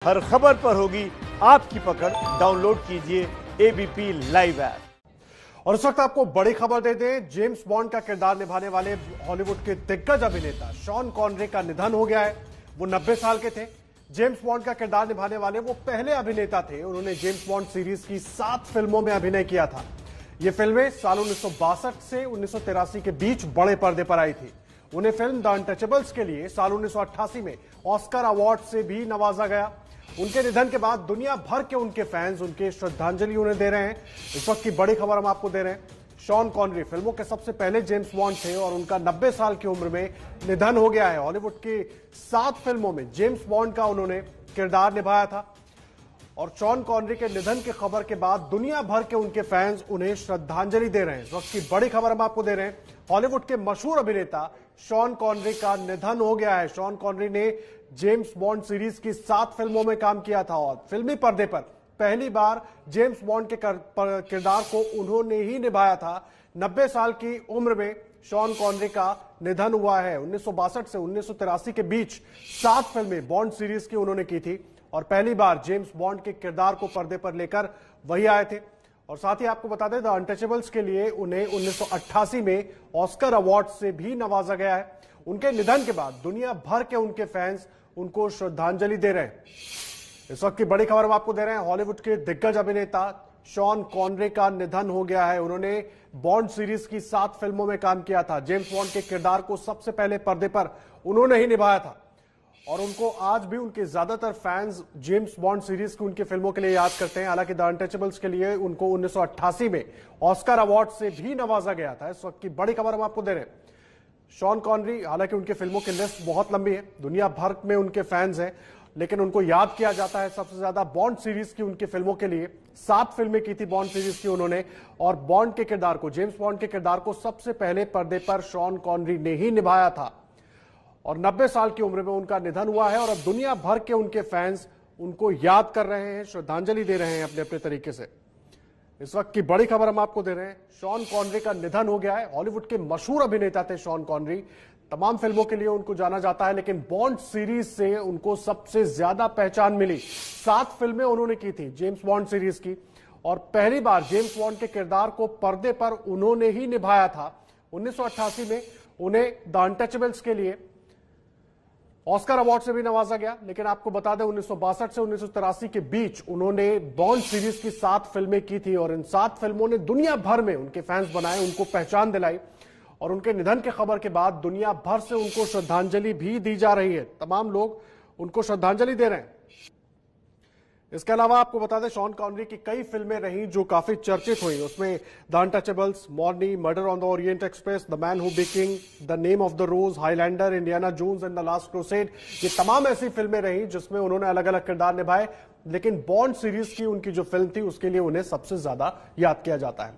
हर खबर पर होगी आपकी पकड़। डाउनलोड कीजिए एबीपी लाइव ऐप। और इस वक्त आपको बड़ी खबर दे दें, जेम्स बॉन्ड का किरदार निभाने वाले हॉलीवुड के दिग्गज अभिनेता शॉन कॉनरी का निधन हो गया है। वो 90 साल के थे। जेम्स बॉन्ड का किरदार निभाने वाले वो पहले अभिनेता थे। उन्होंने जेम्स बॉन्ड सीरीज की 7 फिल्मों में अभिनय किया था। ये फिल्में साल 1962 से 1983 के बीच बड़े पर्दे पर आई थी। उन्हें फिल्म द अनटचेबल्स के लिए साल 1988 में ऑस्कर अवार्ड से भी नवाजा गया। उनके निधन के बाद दुनिया भर के उनके फैंस उनके श्रद्धांजलि उन्हें दे रहे हैं। इस वक्त की बड़ी खबर हम आपको दे रहे हैं। शॉन कॉनरी फिल्मों के सबसे पहले जेम्स बॉन्ड थे और उनका 90 साल की उम्र में निधन हो गया है। हॉलीवुड की 7 फिल्मों में जेम्स बॉन्ड का उन्होंने किरदार निभाया था और शॉन कॉनरी के निधन की खबर के बाद दुनिया भर के उनके फैंस उन्हें श्रद्धांजलि दे रहे हैं। इस वक्त की बड़ी खबर हम आपको दे रहे हैं। हॉलीवुड के मशहूर अभिनेता शॉन कॉनरी का निधन हो गया है। शॉन कॉनरी ने जेम्स बॉन्ड सीरीज की 7 फिल्मों में काम किया था और फिल्मी पर्दे पर पहली बार जेम्स बॉन्ड के किरदार को उन्होंने ही निभाया था। 90 साल की उम्र में शॉन कॉनरी का निधन हुआ है। 1962 से 1983 के बीच 7 फिल्में बॉन्ड सीरीज की उन्होंने की थी और पहली बार जेम्स बॉन्ड के किरदार को पर्दे पर लेकर वही आए थे। और साथ ही आपको बता दें, द अनटचेबल्स के लिए उन्हें 1988 में ऑस्कर अवार्ड से भी नवाजा गया है। उनके निधन के बाद दुनिया भर के उनके फैंस उनको श्रद्धांजलि दे रहे हैं। इस वक्त की बड़ी खबर हम आपको दे रहे हैं। हॉलीवुड के दिग्गज अभिनेता शॉन कॉनरी का निधन हो गया है। उन्होंने बॉन्ड सीरीज की 7 फिल्मों में काम किया था। जेम्स बॉन्ड के किरदार को सबसे पहले पर्दे पर उन्होंने ही निभाया था और उनको आज भी उनके ज्यादातर फैंस जेम्स बॉन्ड सीरीज की उनकी फिल्मों के लिए याद करते हैं। हालांकि द अनटचेबल्स के लिए उनको 1988 में ऑस्कर अवार्ड से भी नवाजा गया था। इस वक्त की बड़ी खबर हम आपको दे रहे हैं। शॉन कॉनरी, हालांकि उनकी फिल्मों की लिस्ट बहुत लंबी है, दुनिया भर में उनके फैंस हैं, लेकिन उनको याद किया जाता है सबसे ज्यादा बॉन्ड सीरीज की उनकी फिल्मों के लिए। 7 फिल्में की थी बॉन्ड सीरीज की उन्होंने और बॉन्ड के किरदार को, जेम्स बॉन्ड के किरदार को सबसे पहले पर्दे पर शॉन कॉनरी ने ही निभाया था और 90 साल की उम्र में उनका निधन हुआ है और अब दुनिया भर के उनके फैंस उनको याद कर रहे हैं, श्रद्धांजलि दे रहे हैं अपने अपने तरीके से। इस वक्त की बड़ी खबर हम आपको दे रहे हैं। शॉन कॉनरी का निधन हो गया है। हॉलीवुड के मशहूर अभिनेता थे शॉन कॉनरी। तमाम फिल्मों के लिए उनको जाना जाता है, लेकिन बॉन्ड सीरीज से उनको सबसे ज्यादा पहचान मिली। 7 फिल्में उन्होंने की थी जेम्स बॉन्ड सीरीज की और पहली बार जेम्स बॉन्ड के किरदार को पर्दे पर उन्होंने ही निभाया था। 1988 में उन्हें द अनटचेबल्स के लिए ऑस्कर अवार्ड से भी नवाजा गया। लेकिन आपको बता दें, 1962 से 1983 के बीच उन्होंने बॉन्ड सीरीज की 7 फिल्में की थी और इन 7 फिल्मों ने दुनिया भर में उनके फैंस बनाए, उनको पहचान दिलाई और उनके निधन की खबर के बाद दुनिया भर से उनको श्रद्धांजलि भी दी जा रही है। तमाम लोग उनको श्रद्धांजलि दे रहे हैं। इसके अलावा आपको बता दें, शॉन कॉनरी की कई फिल्में रही जो काफी चर्चित हुई। उसमें द अनटचेबल्स, मॉर्नी, murder on the Orient Express, the man who be king, the name of the rose, Highlander, Indiana Jones and the last crusade, ये तमाम ऐसी फिल्में रही जिसमें उन्होंने अलग अलग किरदार निभाए। लेकिन बॉन्ड सीरीज की उनकी जो फिल्म थी उसके लिए उन्हें सबसे ज्यादा याद किया जाता है।